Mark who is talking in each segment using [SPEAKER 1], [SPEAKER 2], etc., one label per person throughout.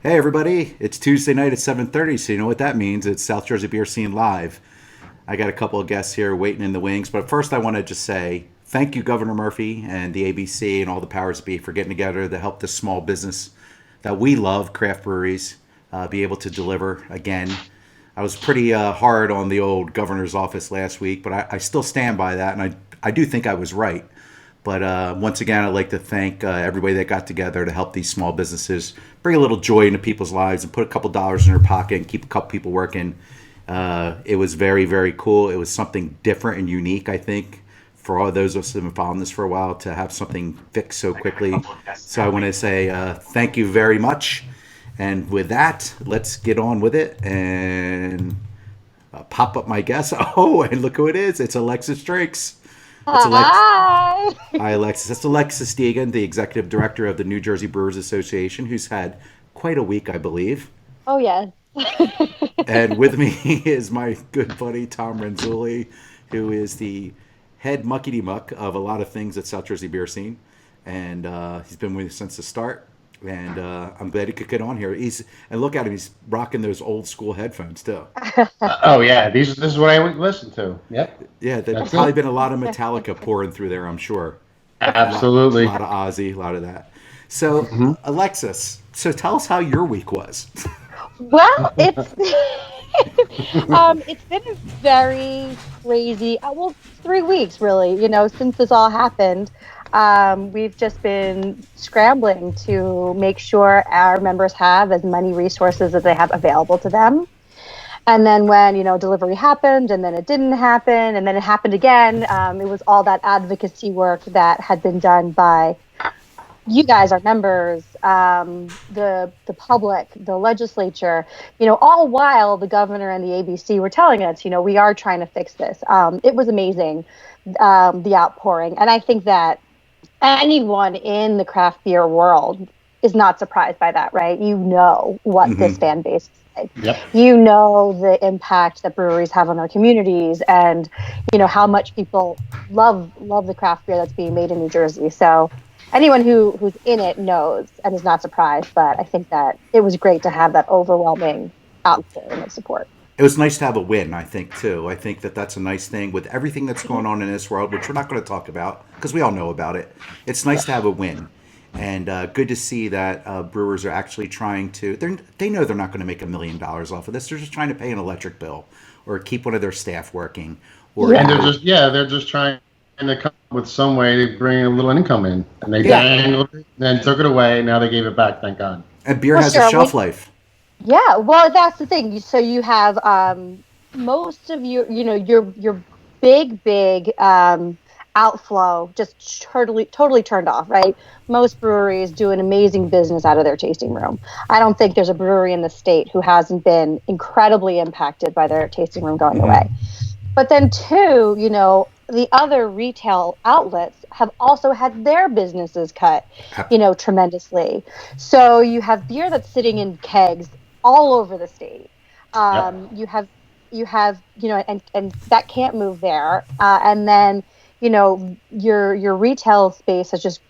[SPEAKER 1] Hey everybody, it's Tuesday night at 7:30, so you know what that means. It's South Jersey Beer Scene Live. I got a couple of guests here waiting in the wings, but first I want to just say thank you, Governor Murphy and the ABC and all the powers that be for getting together to help this small business that we love, craft breweries, be able to deliver again. I was pretty hard on the old governor's office last week, but I still stand by that, and I do think I was right. But once again, I'd like to thank everybody that got together to help these small businesses bring a little joy into people's lives and put a couple dollars in their pocket and keep a couple people working. It was very, very cool. It was something different and unique, I think, for all those of us who have been following this for a while to have something fixed so quickly. So I want to say thank you very much. And with that, let's get on with it and pop up my guest. Oh, and look who it is. It's Alexis Drakes.
[SPEAKER 2] Hi.
[SPEAKER 1] Hi, Alexis. That's Alexis Degan, the executive director of the New Jersey Brewers Association, who's had quite a week, I believe.
[SPEAKER 2] Oh, yes.
[SPEAKER 1] And with me is my good buddy, Tom Renzulli, who is the head muckety-muck of a lot of things at South Jersey Beer Scene. And he's been with us since the start. And I'm glad he could get on here. And look at him, he's rocking those old school headphones too.
[SPEAKER 3] Oh yeah, this is what I would listen to. Yep.
[SPEAKER 1] Yeah, there's probably been a lot of Metallica pouring through there, I'm sure.
[SPEAKER 3] Absolutely.
[SPEAKER 1] A lot of Ozzy, a lot of that. So, Alexis, so tell us how your week was.
[SPEAKER 2] Well, it's been a very crazy, 3 weeks really, since this all happened. We've just been scrambling to make sure our members have as many resources as they have available to them. And then when, delivery happened and then it didn't happen and then it happened again, it was all that advocacy work that had been done by you guys, our members, the public, the legislature, all while the governor and the ABC were telling us, we are trying to fix this. It was amazing, the outpouring. And I think that anyone in the craft beer world is not surprised by that, right? You know what this fan base is like.
[SPEAKER 3] Yep.
[SPEAKER 2] You know the impact that breweries have on their communities and, how much people love the craft beer that's being made in New Jersey. So anyone who's in it knows and is not surprised, but I think that it was great to have that overwhelming outpouring of support.
[SPEAKER 1] It was nice to have a win, I think, too. I think that that's a nice thing with everything that's going on in this world, which we're not going to talk about because we all know about it. It's nice to have a win. And good to see that brewers are actually trying to, they know they're not going to make $1 million off of this. They're just trying to pay an electric bill or keep one of their staff working. Or
[SPEAKER 3] and they're just trying to come up with some way to bring a little income in. And they dangled it, then took it away. Now they gave it back, thank God.
[SPEAKER 1] And beer has a shelf life.
[SPEAKER 2] Yeah, well, that's the thing. So you have most of your big outflow just totally turned off, right? Most breweries do an amazing business out of their tasting room. I don't think there's a brewery in the state who hasn't been incredibly impacted by their tasting room going away. But then two, the other retail outlets have also had their businesses cut, tremendously. So you have beer that's sitting in kegs all over the state. You have, and that can't move there. And then, your retail space has just,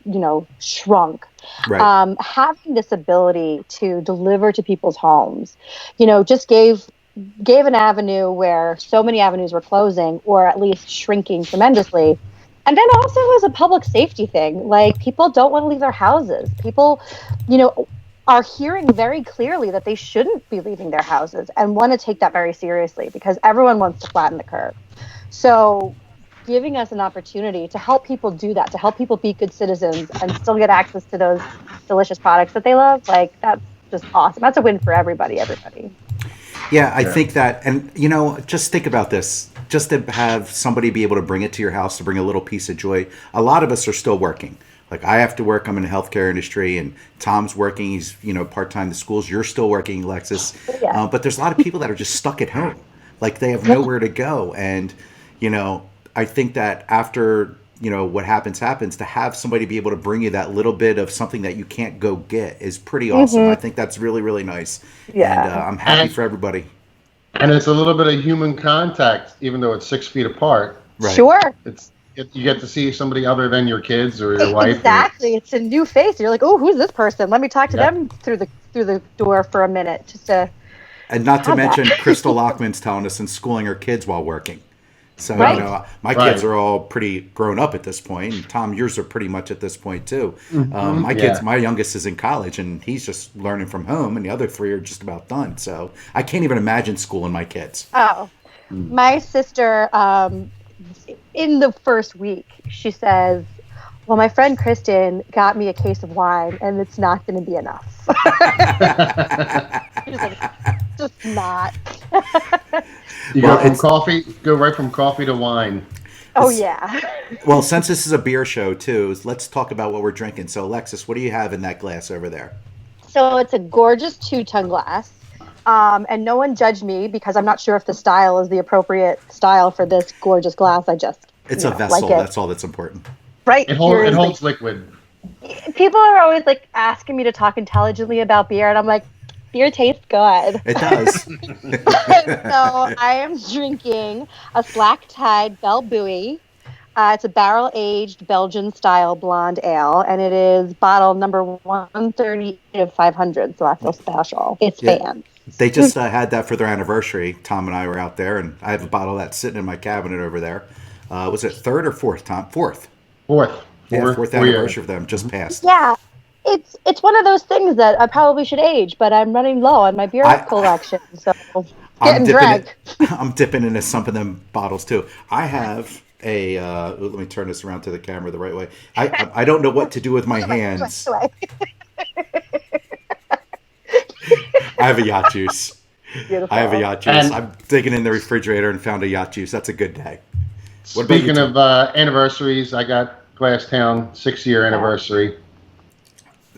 [SPEAKER 2] shrunk.
[SPEAKER 1] Right.
[SPEAKER 2] Having this ability to deliver to people's homes, just gave an avenue where so many avenues were closing or at least shrinking tremendously. And then also as a public safety thing, like people don't want to leave their houses. People, are hearing very clearly that they shouldn't be leaving their houses and want to take that very seriously because everyone wants to flatten the curve. So giving us an opportunity to help people do that, to help people be good citizens and still get access to those delicious products that they love, like that's just awesome. That's a win for everybody.
[SPEAKER 1] Yeah, I think that, and just think about this, just to have somebody be able to bring it to your house, to bring a little piece of joy. A lot of us are still working. Like I have to work, I'm in the healthcare industry, and Tom's working, he's, part-time in the schools. You're still working, Alexis.
[SPEAKER 2] Yeah.
[SPEAKER 1] But there's a lot of people that are just stuck at home. Like they have nowhere to go. And, I think that after, what happens, to have somebody be able to bring you that little bit of something that you can't go get is pretty awesome. I think that's really, really nice.
[SPEAKER 2] Yeah.
[SPEAKER 1] And I'm happy for everybody.
[SPEAKER 3] And it's a little bit of human contact, even though it's 6 feet apart.
[SPEAKER 1] Right.
[SPEAKER 2] Sure.
[SPEAKER 3] You get to see somebody other than your kids or your wife.
[SPEAKER 2] Exactly. It's a new face. You're like, oh, who's this person? Let me talk to them through the door for a minute, just to.
[SPEAKER 1] And not to mention, Krystle Lockman's telling us and schooling her kids while working. So, my kids are all pretty grown up at this point. And Tom, yours are pretty much at this point, too. My youngest is in college, and he's just learning from home, and the other three are just about done. So I can't even imagine schooling my kids.
[SPEAKER 2] Oh, my sister, in the first week, she says, well, my friend Kristen got me a case of wine, and it's not going to be enough. She's like, just not.
[SPEAKER 3] You go right from coffee to wine.
[SPEAKER 2] Oh, yeah.
[SPEAKER 1] Well, since this is a beer show, too, let's talk about what we're drinking. So, Alexis, what do you have in that glass over there?
[SPEAKER 2] So, it's a gorgeous 2-ton glass. And no one judge me because I'm not sure if the style is the appropriate style for this gorgeous glass.
[SPEAKER 1] It's a vessel. That's all that's important.
[SPEAKER 2] Right.
[SPEAKER 3] It holds liquid.
[SPEAKER 2] People are always like asking me to talk intelligently about beer, and I'm like, beer tastes good.
[SPEAKER 1] It does.
[SPEAKER 2] So I am drinking a Slack Tide Belle Buoy. It's a barrel-aged Belgian-style blonde ale, and it is bottle number 130 of 500, so I feel special. It's fans.
[SPEAKER 1] They just had that for their anniversary. Tom and I were out there, and I have a bottle of that sitting in my cabinet over there. Was it third or fourth, Tom? Fourth.
[SPEAKER 3] Fourth.
[SPEAKER 1] Yeah, fourth anniversary of them just passed.
[SPEAKER 2] Yeah. It's one of those things that I probably should age, but I'm running low on my beer collection, so getting dragged.
[SPEAKER 1] I'm dipping into some of them bottles too. I have a. Let me turn this around to the camera the right way. I don't know what to do with my hands. I have a yacht juice.
[SPEAKER 2] Beautiful.
[SPEAKER 1] I have a yacht juice. I'm digging in the refrigerator and found a yacht juice. That's a good day.
[SPEAKER 3] Speaking of anniversaries, I got Glasstown 6-year anniversary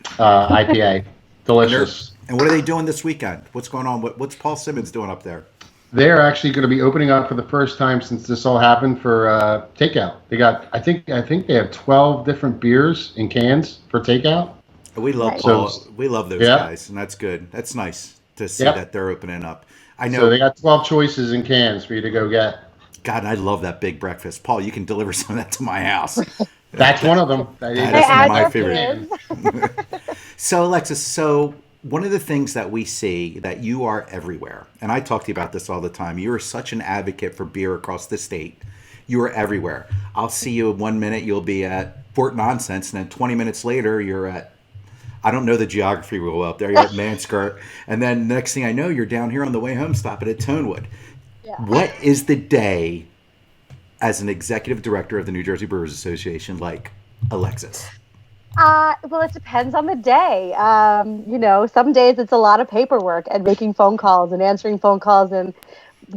[SPEAKER 3] IPA. Delicious.
[SPEAKER 1] And what are they doing this weekend? What's going on? What's Paul Simmons doing up there?
[SPEAKER 3] They're actually going to be opening up for the first time since this all happened for takeout. They got, I think they have 12 different beers in cans for takeout.
[SPEAKER 1] We love Paul. We love those guys, and that's good. That's nice to see that they're opening up. I know.
[SPEAKER 3] So they got 12 choices in cans for you to go get.
[SPEAKER 1] God, I love that big breakfast. Paul, you can deliver some of that to my house.
[SPEAKER 3] That's one of them.
[SPEAKER 1] That's my favorite. So, Alexis, one of the things that we see that you are everywhere, and I talk to you about this all the time. You are such an advocate for beer across the state. You are everywhere. I'll see you 1 minute, you'll be at Fort Nonsense, and then 20 minutes later, you're at, I don't know the geography real well up there, you're at Manskirt, and then next thing I know, you're down here on the way home, stopping at Tonewood. Yeah. What is the day as an executive director of the New Jersey Brewers Association like, Alexis?
[SPEAKER 2] Well, it depends on the day. Some days it's a lot of paperwork and making phone calls and answering phone calls and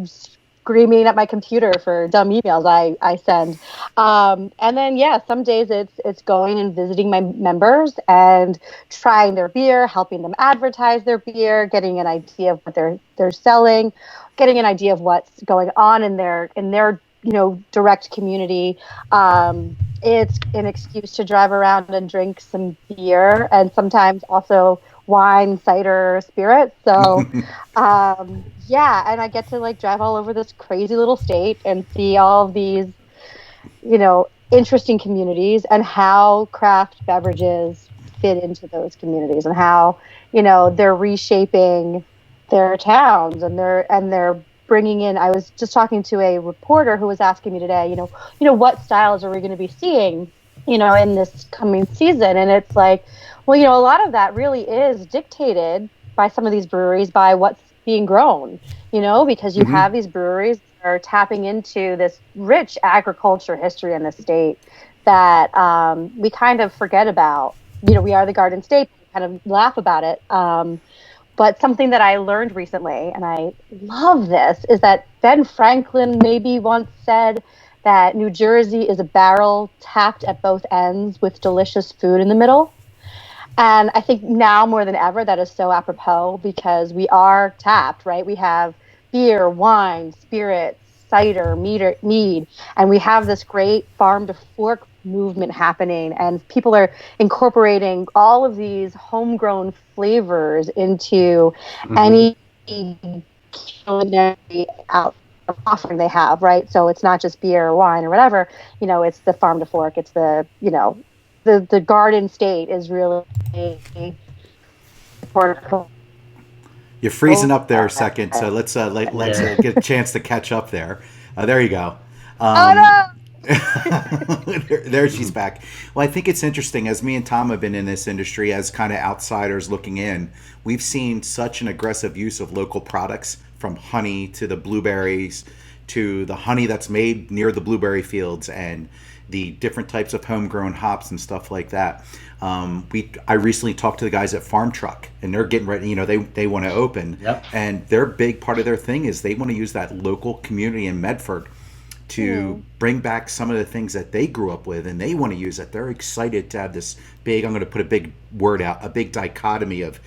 [SPEAKER 2] screaming at my computer for dumb emails I send. And then, some days it's going and visiting my members and trying their beer, helping them advertise their beer, getting an idea of what they're selling, getting an idea of what's going on in their direct community. It's an excuse to drive around and drink some beer and sometimes also wine, cider, spirits. So, and I get to drive all over this crazy little state and see all of these, interesting communities and how craft beverages fit into those communities and how, they're reshaping their towns and they're bringing in. I was just talking to a reporter who was asking me today, what styles are we going to be seeing, in this coming season? And it's like, well, a lot of that really is dictated by some of these breweries by what's being grown, because you have these breweries that are tapping into this rich agriculture history in the state that we kind of forget about. We are the Garden State, kind of laugh about it. But something that I learned recently, and I love this, is that Ben Franklin maybe once said that New Jersey is a barrel tapped at both ends with delicious food in the middle. And I think now more than ever that is so apropos because we are tapped, right? We have beer, wine, spirits, cider, mead, and we have this great farm to fork movement happening, and people are incorporating all of these homegrown flavors into any culinary out offering they have, right? So it's not just beer or wine or whatever, it's the farm to fork. It's the, the garden state is really important.
[SPEAKER 1] You're freezing up there a second, so let's get a chance to catch up there. There you go.
[SPEAKER 2] Oh no!
[SPEAKER 1] there she's back. Well, I think it's interesting, as me and Tom have been in this industry as kind of outsiders looking in, we've seen such an aggressive use of local products, from honey to the blueberries to the honey that's made near the blueberry fields and the different types of homegrown hops and stuff like that. I recently talked to the guys at Farm Truck, and they're getting ready. They want to open,
[SPEAKER 3] Yep.
[SPEAKER 1] and their big part of their thing is they want to use that local community in Medford to bring back some of the things that they grew up with, and they want to use it. They're excited to have this big, I'm going to put a big word out, a big dichotomy of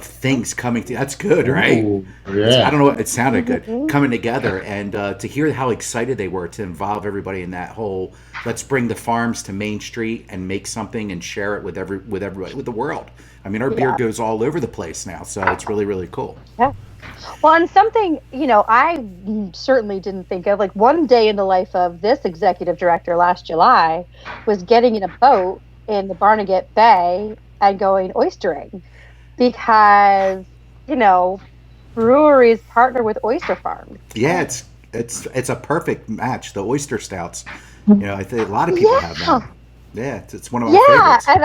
[SPEAKER 1] things coming to, that's good, right?
[SPEAKER 3] Ooh, yeah.
[SPEAKER 1] I don't know, it sounded good, coming together, and to hear how excited they were to involve everybody in that whole, let's bring the farms to Main Street and make something and share it with everybody, with the world. I mean, our beer goes all over the place now, so it's really, really cool.
[SPEAKER 2] Yeah. Well, and something, I certainly didn't think of, like, one day in the life of this executive director last July was getting in a boat in the Barnegat Bay and going oystering, because, breweries partner with oyster farms.
[SPEAKER 1] Yeah, it's a perfect match, the oyster stouts. I think a lot of people have that. Yeah, it's one of my favorites.
[SPEAKER 2] And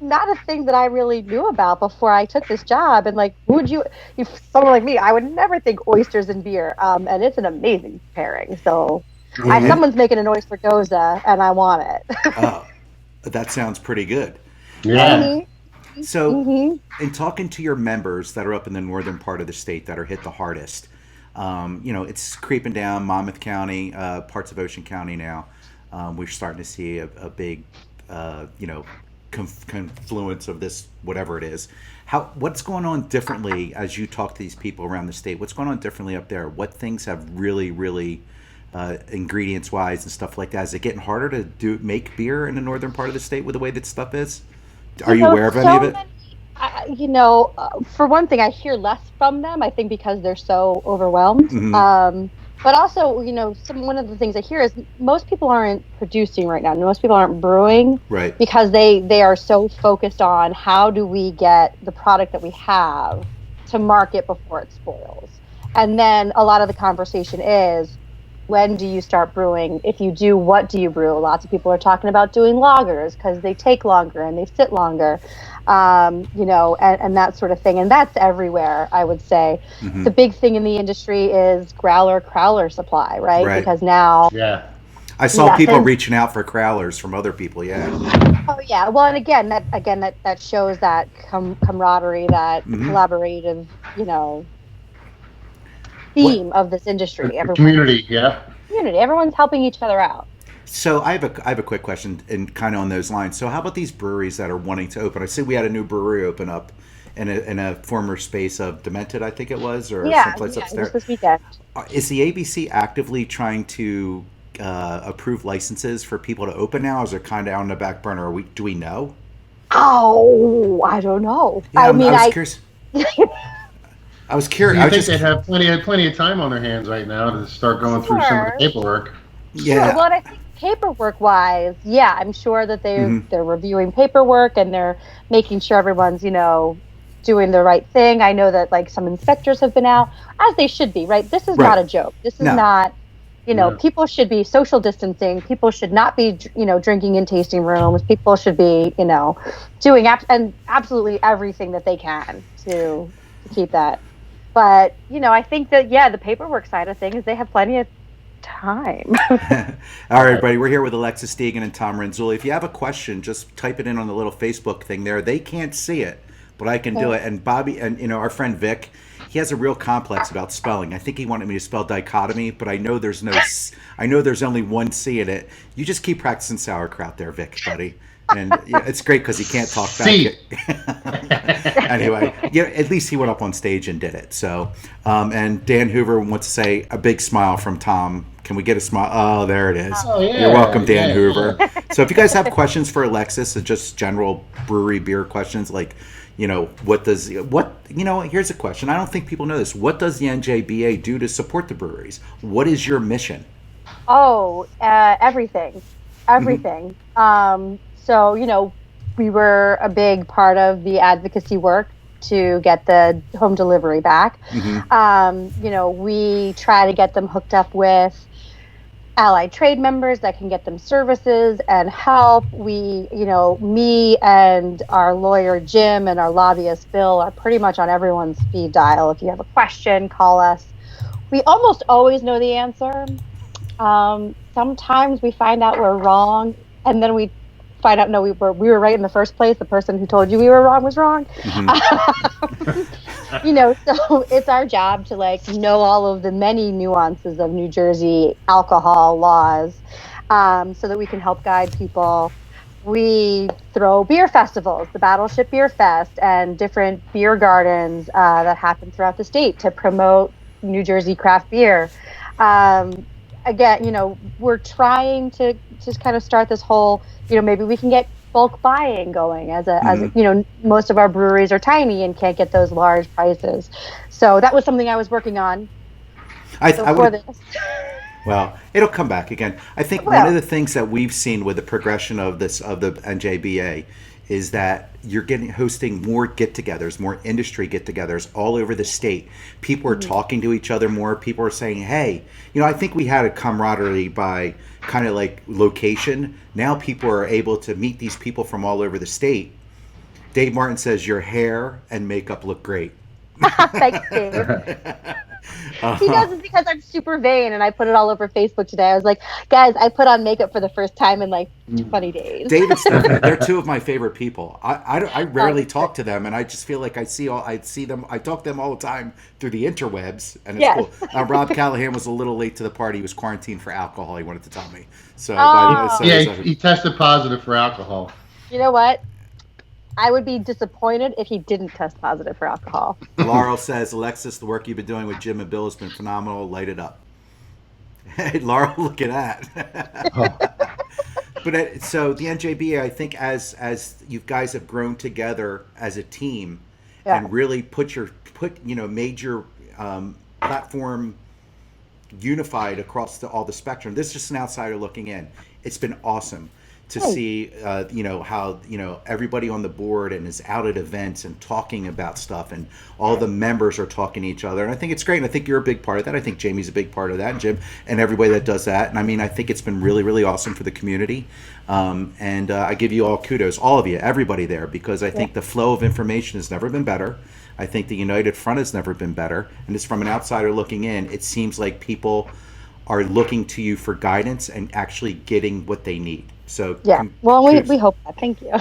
[SPEAKER 2] not a thing that I really knew about before I took this job. And like, if someone like me, I would never think oysters and beer. And it's an amazing pairing. So someone's making an oyster goza and I want it.
[SPEAKER 1] That sounds pretty good.
[SPEAKER 3] Yeah.
[SPEAKER 1] So in talking to your members that are up in the northern part of the state that are hit the hardest, it's creeping down Monmouth County, parts of Ocean County now. We're starting to see a big, confluence of this, whatever it is. What's going on differently as you talk to these people around the state? What's going on differently up there? What things have really, really, ingredients wise and stuff like that? Is it getting harder to make beer in the northern part of the state with the way that stuff is? Are you aware of any of it?
[SPEAKER 2] For one thing, I hear less from them, I think, because they're so overwhelmed. But also, one of the things I hear is most people aren't producing right now. Most people aren't brewing,
[SPEAKER 1] right?
[SPEAKER 2] Because they are so focused on how do we get the product that we have to market before it spoils. And then a lot of the conversation is, when do you start brewing? If you do, what do you brew? Lots of people are talking about doing lagers because they take longer and they sit longer. And that sort of thing. And that's everywhere, I would say. The big thing in the industry is crowler supply, right? Because now...
[SPEAKER 3] Yeah.
[SPEAKER 1] I saw people reaching out for crowlers from other people, yeah.
[SPEAKER 2] Oh, yeah. Well, and that shows that camaraderie, that collaborative, theme of this industry.
[SPEAKER 3] Community, yeah.
[SPEAKER 2] Community. Everyone's helping each other out.
[SPEAKER 1] So I have a quick question, and kind of on those lines. So how about these breweries that are wanting to open? I see we had a new brewery open up in a former space of Demented, I think it was, or someplace upstairs.
[SPEAKER 2] Just this weekend.
[SPEAKER 1] Is the ABC actively trying to approve licenses for people to open now? Or is it kind of on the back burner? Do we know?
[SPEAKER 2] Oh, I don't know.
[SPEAKER 1] Yeah, I was curious. I was curious.
[SPEAKER 3] I think they have plenty of time on their hands right now to start going through some of the paperwork.
[SPEAKER 1] Yeah.
[SPEAKER 2] Sure. Well, I think paperwork-wise, I'm sure that they're reviewing paperwork and they're making sure everyone's, doing the right thing. I know that like some inspectors have been out, as they should be, right? This is not a joke. This is not, people should be social distancing. People should not be, drinking in tasting rooms. People should be, doing absolutely everything that they can to keep that. But, I think that, the paperwork side of things, they have plenty of time.
[SPEAKER 1] All right, everybody, we're here with Alexis Degan and Tom Renzulli. If you have a question, just type it in on the little Facebook thing there. They can't see it, but I can do it. And Bobby, and our friend Vic, he has a real complex about spelling. I think he wanted me to spell dichotomy, but I know there's only one C in it. You just keep practicing sauerkraut there, Vic, buddy. And it's great because he can't talk back. Anyway, at least he went up on stage and did it. So, and Dan Hoover wants to say a big smile from Tom. Can we get a smile? Oh, there it is.
[SPEAKER 3] Oh, yeah.
[SPEAKER 1] You're welcome, Dan Hoover. So if you guys have questions for Alexis, or just general brewery beer questions, like, Here's a question. I don't think people know this. What does the NJBA do to support the breweries? What is your mission?
[SPEAKER 2] Oh, everything. Everything. So, we were a big part of the advocacy work to get the home delivery back. We try to get them hooked up with allied trade members that can get them services and help. Me and our lawyer Jim and our lobbyist Bill are pretty much on everyone's speed dial. If you have a question, call us. We almost always know the answer. Sometimes we find out we're wrong, and then we find out we were right in the first place. The person who told you we were wrong was wrong. So it's our job to know all of the many nuances of New Jersey alcohol laws, so that we can help guide people. We throw beer festivals, the Battleship Beer Fest, and different beer gardens that happen throughout the state to promote New Jersey craft beer. Again, we're trying to just kind of start this whole, maybe we can get bulk buying going as most of our breweries are tiny and can't get those large prices. So that was something I was working on before this.
[SPEAKER 1] Well, it'll come back again. I think one of the things that we've seen with the progression of the NJBA is that you're hosting more get-togethers, more industry get-togethers all over the state. People are talking to each other more. People are saying, hey, I think we had a camaraderie by kind of location. Now people are able to meet these people from all over the state. Dave Martin says your hair and makeup look great.
[SPEAKER 2] Thanks, Dave. He does it because I'm super vain, and I put it all over Facebook today. I was like, guys, I put on makeup for the first time in 20 days.
[SPEAKER 1] Dave and Stephanie, they're two of my favorite people. I rarely talk to them, and I just feel like I see them. I talk to them all the time through the interwebs, and it's cool. Rob Callaghan was a little late to the party. He was quarantined for alcohol. He wanted to tell me.
[SPEAKER 3] He tested positive for alcohol.
[SPEAKER 2] You know what? I would be disappointed if he didn't test positive for alcohol.
[SPEAKER 1] Laurel says, Alexis, the work you've been doing with Jim and Bill has been phenomenal. Light it up. Hey, Laurel, look at that. But so the NJBA, I think, as you guys have grown together as a team and really made your platform unified across all the spectrum. This is just an outsider looking in. It's been awesome to see, how, everybody on the board and is out at events and talking about stuff, and all the members are talking to each other. And I think it's great. And I think you're a big part of that. I think Jamie's a big part of that, and Jim, and everybody that does that. And I think it's been really, really awesome for the community. And I give you all kudos, all of you, everybody there, because I think the flow of information has never been better. I think the United Front has never been better. And it's from an outsider looking in, it seems like people are looking to you for guidance and actually getting what they need. So
[SPEAKER 2] we hope that. Thank you.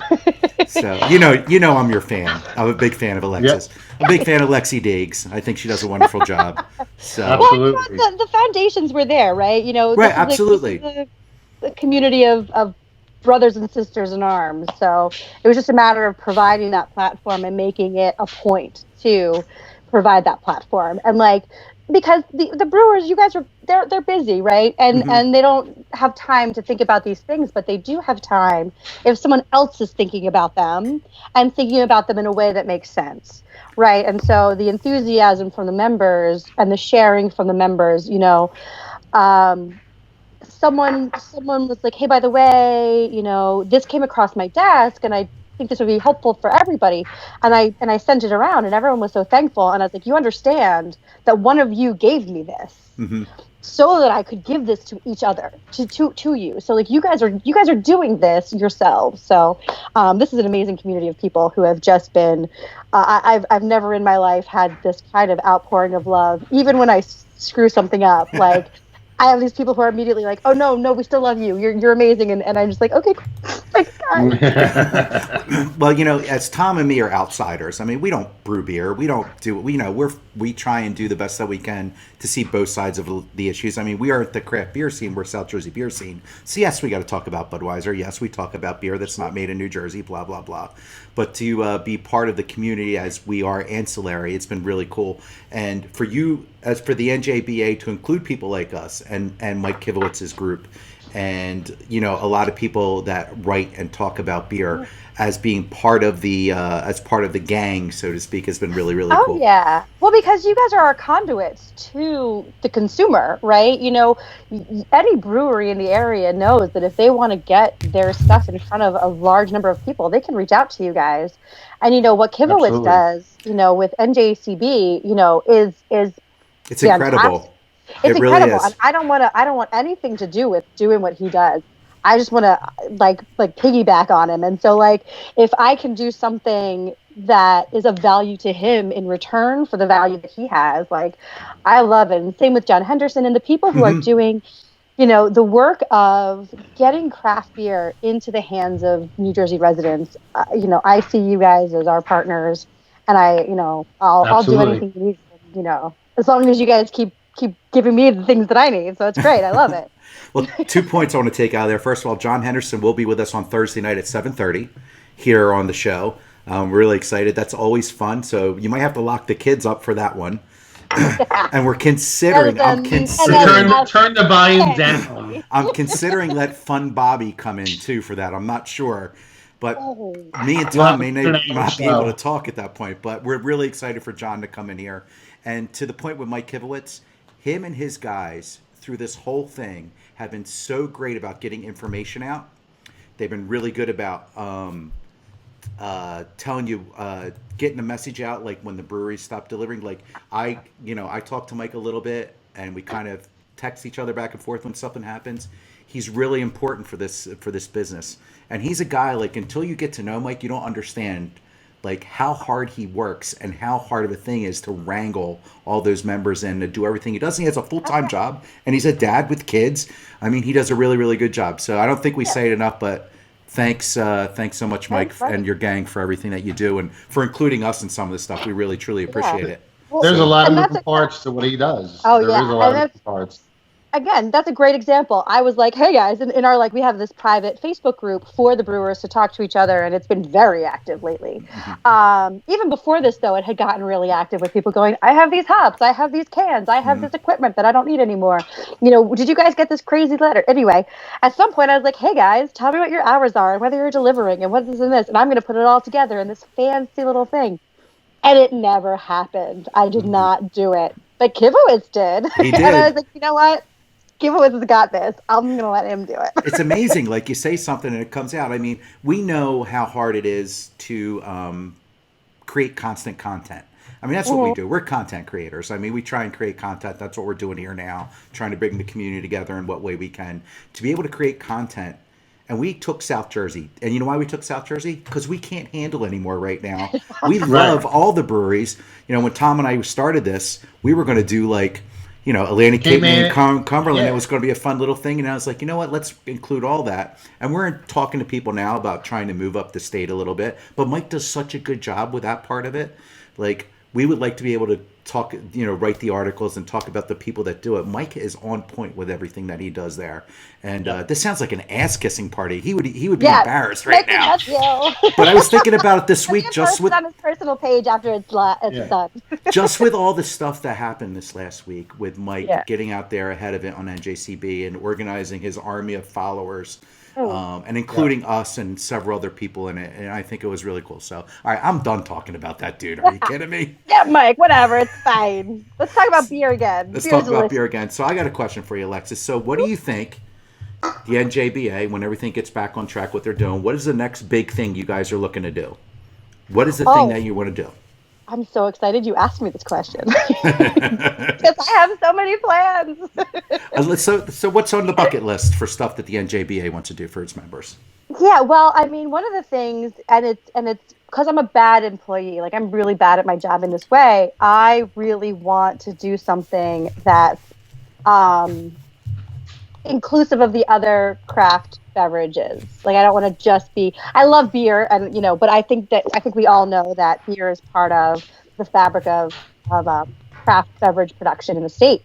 [SPEAKER 1] So I'm your fan. I'm a big fan of Alexis. I'm a big fan of Lexi Diggs. I think she does a wonderful job. So
[SPEAKER 3] absolutely.
[SPEAKER 2] The foundations were there, right?
[SPEAKER 1] Right, absolutely.
[SPEAKER 2] The community of brothers and sisters in arms. So it was just a matter of providing that platform and making it a point to provide that platform. And because the brewers, you guys they're busy, right? And they don't have time to think about these things, but they do have time if someone else is thinking about them and thinking about them in a way that makes sense, right? And so the enthusiasm from the members and the sharing from the members, someone was like, hey, by the way, this came across my desk and I think this would be helpful for everybody. And I sent it around and everyone was so thankful. And I was like, you understand that one of you gave me this so that I could give this to each other, to you. So you guys are doing this yourselves. So this is an amazing community of people who have just been, I've never in my life had this kind of outpouring of love, even when I screw something up. I have these people who are immediately like, oh, no, we still love you. You're amazing. And I'm just like, okay, thanks, guys.
[SPEAKER 1] Well, as Tom and me are outsiders, we don't brew beer. We don't do, we try and do the best that we can to see both sides of the issues. We are at the craft beer scene. We're South Jersey beer scene. So yes, we got to talk about Budweiser. Yes, we talk about beer that's not made in New Jersey, blah, blah, blah. But to be part of the community as we are ancillary, it's been really cool. And for you, as for the NJBA, to include people like us and Mike Kivowitz's group, and a lot of people that write and talk about beer as being part of the gang, so to speak, has been really, really cool.
[SPEAKER 2] Oh yeah. Well, because you guys are our conduits to the consumer, right? Any brewery in the area knows that if they want to get their stuff in front of a large number of people, they can reach out to you guys. And what Kivowitz
[SPEAKER 3] Absolutely.
[SPEAKER 2] does, with NJCB, is
[SPEAKER 1] It's
[SPEAKER 2] fantastic.
[SPEAKER 1] incredible.
[SPEAKER 2] It's
[SPEAKER 1] It really
[SPEAKER 2] incredible.
[SPEAKER 1] is.
[SPEAKER 2] And I don't want anything to do with doing what he does. I just want to like piggyback on him. And so if I can do something that is of value to him in return for the value that he has, I love it. And same with John Henderson and the people who are doing, the work of getting craft beer into the hands of New Jersey residents. I see you guys as our partners, and I'll do anything you need, as long as you guys keep giving me the things that I need. So it's great. I love it.
[SPEAKER 1] Well, 2 points I want to take out of there. First of all, John Henderson will be with us on Thursday night at 7:30 here on the show. We're really excited. That's always fun. So you might have to lock the kids up for that one. And we're considering.
[SPEAKER 3] Turn the volume down.
[SPEAKER 1] I'm considering let Fun Bobby come in too for that. I'm not sure. But me and Tom may not be able to talk at that point. But we're really excited for John to come in here. And to the point with Mike Kivowitz, him and his guys through this whole thing have been so great about getting information out. They've been really good about telling you, getting a message out, like when the breweries stop delivering. Like I talked to Mike a little bit, and we kind of text each other back and forth when something happens. He's really important for this business, and he's a guy, until you get to know Mike, you don't understand how hard he works and how hard of a thing is to wrangle all those members and to do everything he does. He has a full-time job, and he's a dad with kids. I mean, he does a really, really good job. So I don't think we say it enough, but thanks so much, Mike, and your gang for everything that you do and for including us in some of this stuff. We really, truly appreciate it.
[SPEAKER 3] Well, there's a lot of moving parts to what he does.
[SPEAKER 2] Oh,
[SPEAKER 3] there
[SPEAKER 2] yeah.
[SPEAKER 3] is a lot of moving parts.
[SPEAKER 2] Again, that's a great example. I was like, hey guys, in our we have this private Facebook group for the brewers to talk to each other, and it's been very active lately. Even before this, though, it had gotten really active with people going, I have these hops, I have these cans, I have this equipment that I don't need anymore. Did you guys get this crazy letter? Anyway, at some point I was like, hey guys, tell me what your hours are and whether you're delivering and what this and this, and I'm going to put it all together in this fancy little thing. And it never happened. I did not do it. But Kivowitz did.
[SPEAKER 1] He did.
[SPEAKER 2] And I was like, you know what? Kivowitz has got this. I'm going to let him do it.
[SPEAKER 1] It's amazing. You say something and it comes out. I mean, we know how hard it is to create constant content. I mean, that's what we do. We're content creators. I mean, we try and create content. That's what we're doing here now, trying to bring the community together in what way we can. To be able to create content. And we took South Jersey. And you know why we took South Jersey? Because we can't handle anymore right now. We love all the breweries. When Tom and I started this, we were going to do Atlantic Cape and Cumberland. It was going to be a fun little thing. And I was like, you know what? Let's include all that. And we're talking to people now about trying to move up the state a little bit. But Mike does such a good job with that part of it. We would like to be able to talk, write the articles and talk about the people that do it. Mike is on point with everything that he does there. And this sounds like an ass-kissing party. He would be embarrassed right now. But I was thinking about it this week, just with
[SPEAKER 2] on his personal page after it's done.
[SPEAKER 1] Just with all the stuff that happened this last week with Mike getting out there ahead of it on NJCB and organizing his army of followers. And including us and several other people in it. And I think it was really cool. So, all right, I'm done talking about that dude. Are you kidding me?
[SPEAKER 2] Yeah, Mike, whatever. It's fine. Let's talk about beer again.
[SPEAKER 1] Let's talk about beer again. So I got a question for you, Alexis. So what do you think the NJBA, when everything gets back on track, what they're doing, what is the next big thing you guys are looking to do? What is the thing that you want to do?
[SPEAKER 2] I'm so excited you asked me this question because I have so many plans.
[SPEAKER 1] So what's on the bucket list for stuff that the NJBA wants to do for its members?
[SPEAKER 2] Yeah, well, I mean, one of the things, and it's because I'm a bad employee, I'm really bad at my job in this way. I really want to do something that's inclusive of the other craft beverages. I don't want to just be, I love beer and, but I think we all know that beer is part of the fabric of craft beverage production in the state.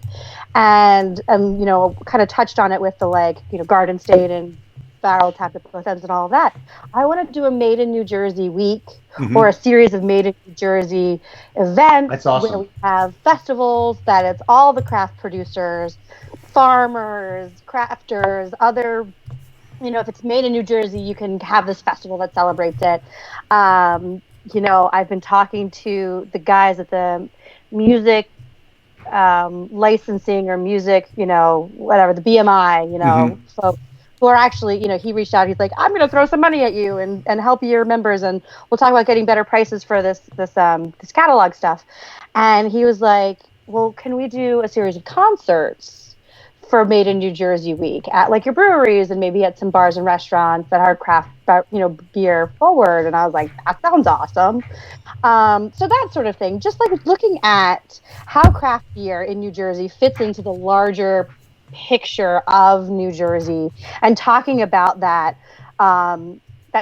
[SPEAKER 2] And kind of touched on it with the Garden State and barrel tapped at both ends and all of that. I want to do a Made in New Jersey week or a series of Made in New Jersey events.
[SPEAKER 3] That's awesome.
[SPEAKER 2] Where we have festivals that it's all the craft producers farmers, crafters, other, if it's made in New Jersey, you can have this festival that celebrates it. I've been talking to the guys at the music licensing or music, whatever, the BMI, folks who are actually, he reached out. He's like, I'm going to throw some money at you and help your members, and we'll talk about getting better prices for this catalog stuff. And he was like, well, can we do a series of concerts for Made in New Jersey Week at like your breweries and maybe at some bars and restaurants that are craft, beer forward? And I was like, that sounds awesome. So that sort of thing, just like looking at how craft beer in New Jersey fits into the larger picture of New Jersey, and talking about that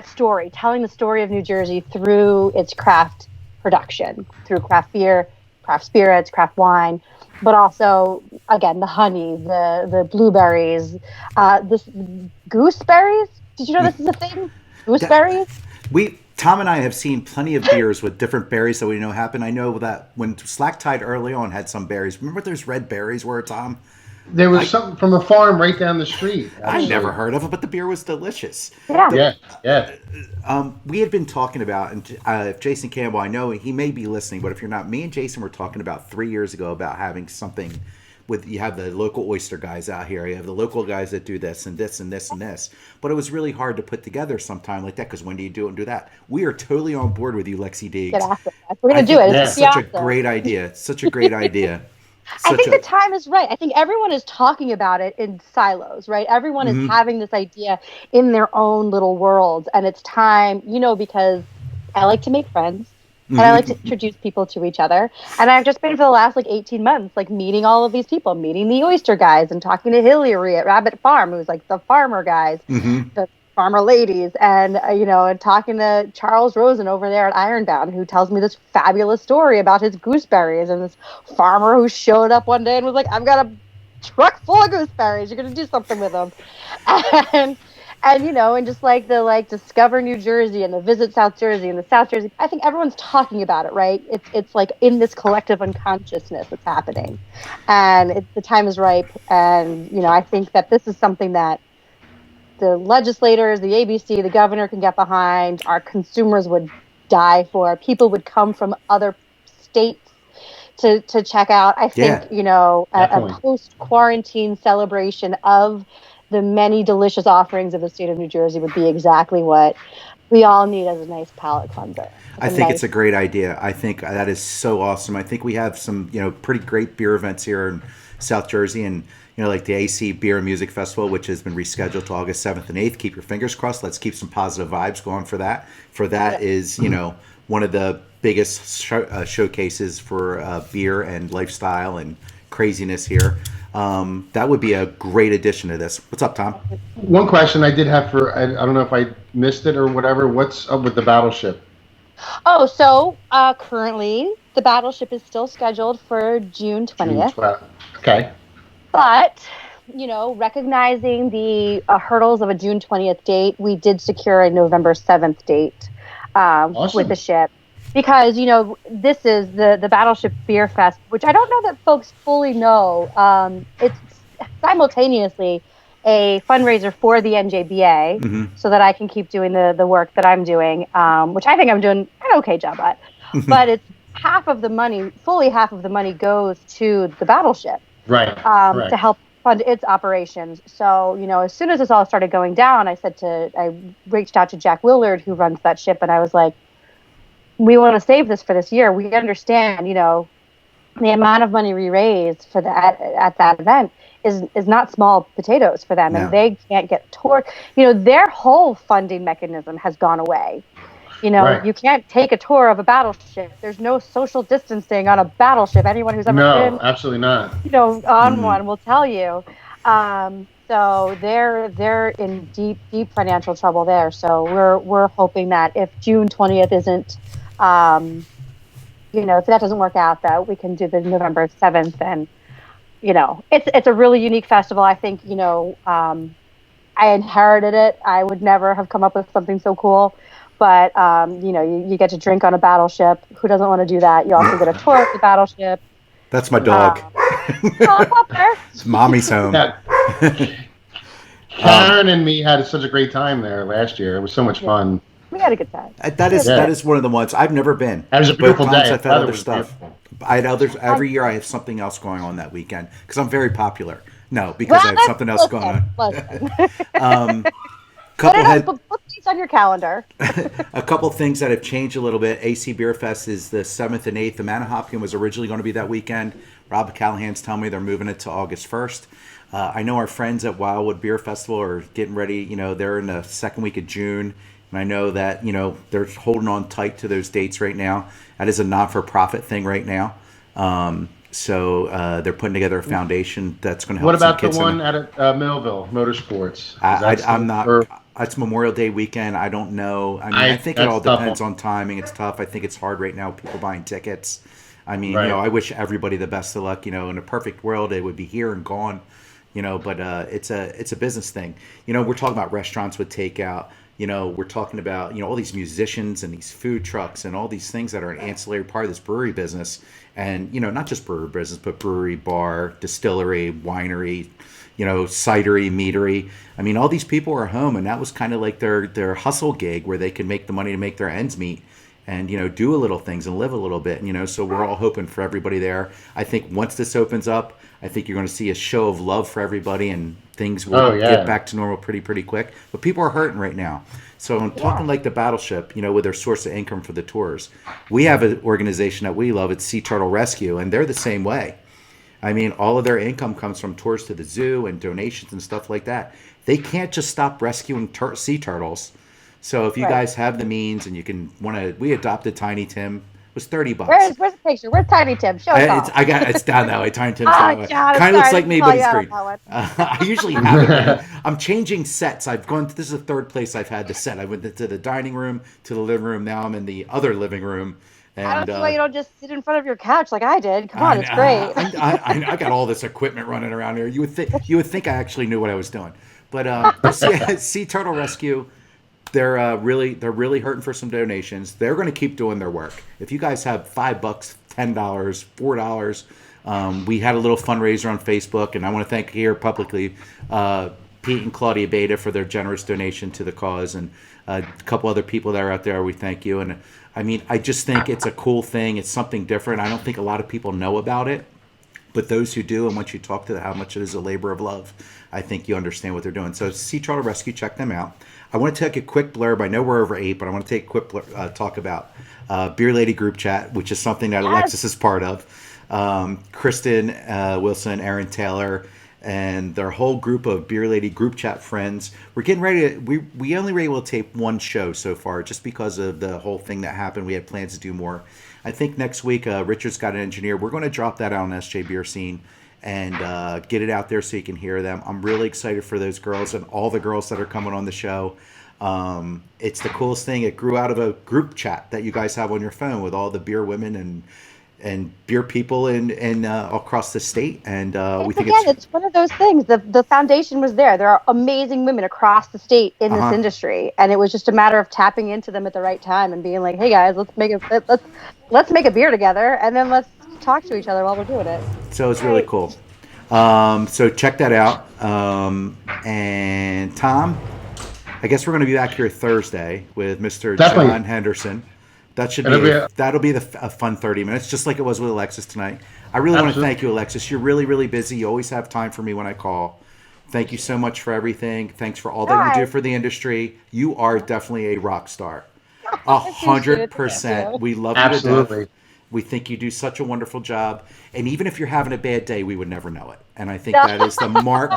[SPEAKER 2] story, telling the story of New Jersey through its craft production, through craft beer, craft spirits, craft wine, but also, again, the honey, the blueberries, this gooseberries. Did you know this is a thing? Gooseberries?
[SPEAKER 1] Tom and I have seen plenty of beers with different berries that we know happen. I know that when Slack Tide early on had some berries. Remember what those red berries were, Tom?
[SPEAKER 3] There was something from a farm right down the street.
[SPEAKER 1] I never heard of it, but the beer was delicious.
[SPEAKER 2] Yeah.
[SPEAKER 1] We had been talking about, and Jason Campbell, I know he may be listening, but if you're not, me and Jason were talking about 3 years ago about having something with, you have the local oyster guys out here, you have the local guys that do this and this and this and this, but it was really hard to put together sometime like that, because when do you do it and do that? We are totally on board with you, Lexi Degan.
[SPEAKER 2] We're going to do it.
[SPEAKER 1] It's such a great idea. Such a great idea.
[SPEAKER 2] I think the time is right. I think everyone is talking about it in silos, right? Everyone is having this idea in their own little worlds, and it's time, because I like to make friends, and I like to introduce people to each other. And I've just been for the last 18 months, meeting all of these people, meeting the oyster guys and talking to Hillary at Rabbit Farm, who's the farmer guys, the farmer ladies, and and talking to Charles Rosen over there at Ironbound, who tells me this fabulous story about his gooseberries, and this farmer who showed up one day and was like, I've got a truck full of gooseberries, you're going to do something with them. And just the Discover New Jersey and the Visit South Jersey and the South Jersey, I think everyone's talking about it, right? It's in this collective unconsciousness that's happening, and the time is ripe. And I think that this is something that the legislators, the ABC, the governor can get behind. Our consumers would die for. People would come from other states to check out. I think, a post-quarantine celebration of the many delicious offerings of the state of New Jersey would be exactly what we all need as a nice palate cleanser.
[SPEAKER 1] I think it's a great idea. I think that is so awesome. I think we have some, pretty great beer events here in South Jersey, and like the AC Beer and Music Festival, which has been rescheduled to August 7th and 8th. Keep your fingers crossed. Let's keep some positive vibes going for that. Is, one of the biggest showcases for beer and lifestyle and craziness here. That would be a great addition to this. What's up, Tom?
[SPEAKER 3] One question I did have I don't know if I missed it or whatever. What's up with the Battleship?
[SPEAKER 2] Oh, so currently the Battleship is still scheduled for June 20th.
[SPEAKER 3] Okay.
[SPEAKER 2] But, recognizing the hurdles of a June 20th date, we did secure a November 7th date
[SPEAKER 3] Awesome.
[SPEAKER 2] with the ship. Because, this is the Battleship Beer Fest, which I don't know that folks fully know. It's simultaneously a fundraiser for the NJBA, so that I can keep doing the work that I'm doing, which I think I'm doing an okay job at. But it's fully half of the money goes to the Battleship.
[SPEAKER 3] Right.
[SPEAKER 2] To help fund its operations. So, as soon as this all started going down, I reached out to Jack Willard, who runs that ship, and I was like, we want to save this for this year. We understand, the amount of money we raised for that at that event is not small potatoes for them,
[SPEAKER 1] No.
[SPEAKER 2] and they can't get tour. Their whole funding mechanism has gone away.
[SPEAKER 3] Right.
[SPEAKER 2] You can't take a tour of a battleship. There's no social distancing on a battleship. Anyone who's ever been,
[SPEAKER 3] absolutely not.
[SPEAKER 2] on one will tell you. So they're in deep financial trouble there. So we're hoping that if June 20th isn't, if that doesn't work out, that we can do the November 7th. And it's a really unique festival. I think I inherited it. I would never have come up with something so cool. But, you get to drink on a battleship. Who doesn't want to do that? You also get a tour of the battleship.
[SPEAKER 1] That's my dog.
[SPEAKER 2] Oh, Pupper.
[SPEAKER 1] Mommy's home.
[SPEAKER 3] Yeah. Karen and me had such a great time there last year. It was so much fun.
[SPEAKER 2] We had a good time.
[SPEAKER 1] That is one of the ones I've never been.
[SPEAKER 3] It was a beautiful
[SPEAKER 1] Both times
[SPEAKER 3] day.
[SPEAKER 1] I've had other stuff. I had others every year. I have something else going on that weekend because I'm very popular. No, because I have something else going on.
[SPEAKER 2] Put these on your calendar.
[SPEAKER 1] A couple things that have changed a little bit. AC Beer Fest is the 7th and 8th. The Manahawkin was originally going to be that weekend. Rob Callaghan's telling me they're moving it to August 1st. I know our friends at Wildwood Beer Festival are getting ready. You know, they're in the second week of June. And I know that, you know, they're holding on tight to those dates right now. That is a not-for-profit thing right now. So they're putting together a foundation that's going to help.
[SPEAKER 3] What about
[SPEAKER 1] some
[SPEAKER 3] the
[SPEAKER 1] kids
[SPEAKER 3] one at Millville Motorsports?
[SPEAKER 1] I'm not. It's Memorial Day weekend. I don't know. I mean, I think it all depends on timing. It's tough. I think it's hard right now. People buying tickets. I mean, you know, I wish everybody the best of luck. You know, in a perfect world, it would be here and gone. You know, but it's a business thing. You know, we're talking about restaurants with takeout. You know, we're talking about, you know, all these musicians and these food trucks and all these things that are an ancillary part of this brewery business. And, you know, not just brewery business, but brewery, bar, distillery, winery, you know, cidery, meadery. I mean, all these people are home, and that was kind of like their hustle gig where they could make the money to make their ends meet and, you know, do a little things and live a little bit. And, you know, so we're all hoping for everybody there. I think once this opens up, I think you're going to see a show of love for everybody, and things will get back to normal pretty quick. But people are hurting right now. So I'm talking like the Battleship, you know, with their source of income for the tours. We have an organization that we love. It's Sea Turtle Rescue, and they're the same way. I mean, all of their income comes from tours to the zoo and donations and stuff like that. They can't just stop rescuing sea turtles. So if you guys have the means and you can we adopted Tiny Tim. It was $30.
[SPEAKER 2] Where's the picture? Where's Tiny Tim? Show it off.
[SPEAKER 1] It's down that way. Tiny Tim's that way.
[SPEAKER 2] John,
[SPEAKER 1] kind of looks like me, but he's green.
[SPEAKER 2] I
[SPEAKER 1] usually have it. I'm changing sets. This is the third place I've had the set. I went to the dining room, to the living room. Now I'm in the other living room. And,
[SPEAKER 2] I don't know why you don't just sit in front of your couch like I did. Come on, it's great.
[SPEAKER 1] I got all this equipment running around here. You would think I actually knew what I was doing. But Sea Turtle Rescue, they're really hurting for some donations. They're going to keep doing their work. If you guys have $5, $10, $4, we had a little fundraiser on Facebook, and I want to thank here publicly Pete and Claudia Beta for their generous donation to the cause, and a couple other people that are out there. We thank you. And I mean, I just think it's a cool thing. It's something different. I don't think a lot of people know about it, but those who do, and once you talk to them, how much it is a labor of love, I think you understand what they're doing. So Sea Turtle Rescue, check them out. I want to take a quick blurb. I know we're over 8, but I want to take a quick talk about Beer Lady Group Chat, which is something that Alexis is part of. Kristen Wilson, Aaron Taylor, and their whole group of Beer Lady Group Chat friends. We're getting ready to, we only were able to tape one show so far just because of the whole thing that happened. We had plans to do more. I think next week, Richard's got an engineer. We're going to drop that out on SJ Beer Scene and get it out there so you can hear them. I'm really excited for those girls and all the girls that are coming on the show. It's the coolest thing. It grew out of a group chat that you guys have on your phone with all the beer women and beer people in across the state. And we think
[SPEAKER 2] it's one of those things. The foundation was there. There are amazing women across the state in this industry, and it was just a matter of tapping into them at the right time and being like, "Hey guys, let's make a beer together, and then let's talk to each other while we're doing it."
[SPEAKER 1] So it's really cool. So check that out. And Tom, I guess we're going to be back here Thursday with Mr. John Henderson. That should that'll be a fun 30 minutes, just like it was with Alexis tonight. I really want to thank you, Alexis. You're really, really busy. You always have time for me when I call. Thank you so much for everything. Thanks for all that you do for the industry. You are definitely a rock star. 100%. We love you to death. We think you do such a wonderful job. And even if you're having a bad day, we would never know it. And I think that is the mark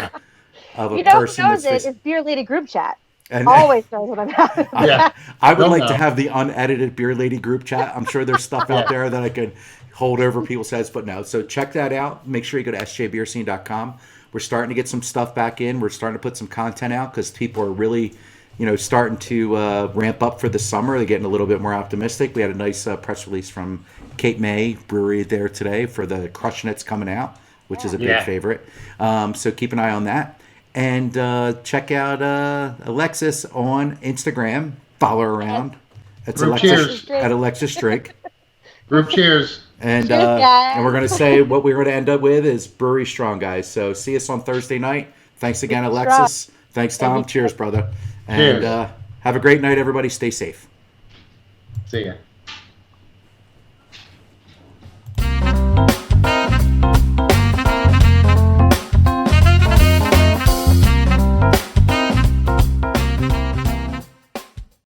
[SPEAKER 1] of a person
[SPEAKER 2] who knows
[SPEAKER 1] that's
[SPEAKER 2] it is Beer Lady Group Chat.
[SPEAKER 1] And
[SPEAKER 2] always knows what I'm having.
[SPEAKER 1] I would like to have the unedited Beer Lady Group Chat. I'm sure there's stuff out there that I could hold over people's heads, but no. So check that out. Make sure you go to sjbeerscene.com. We're starting to get some stuff back in. We're starting to put some content out because people are really, starting to ramp up for the summer. They're getting a little bit more optimistic. We had a nice press release from Cape May Brewery there today for the Crushing It's coming out, which is a big favorite. So keep an eye on that. And check out Alexis on Instagram. Follow her around. That's
[SPEAKER 3] Group
[SPEAKER 1] Alexis at Alexis Drink.
[SPEAKER 3] Group cheers.
[SPEAKER 1] And
[SPEAKER 2] Cheers, guys.
[SPEAKER 1] and we're going to say what we're going to end up with is brewery strong, guys. So see us on Thursday night. Thanks again, Alexis. Thanks, Tom. Cheers, brother. And
[SPEAKER 3] Cheers.
[SPEAKER 1] have a great night, everybody. Stay safe.
[SPEAKER 3] See ya.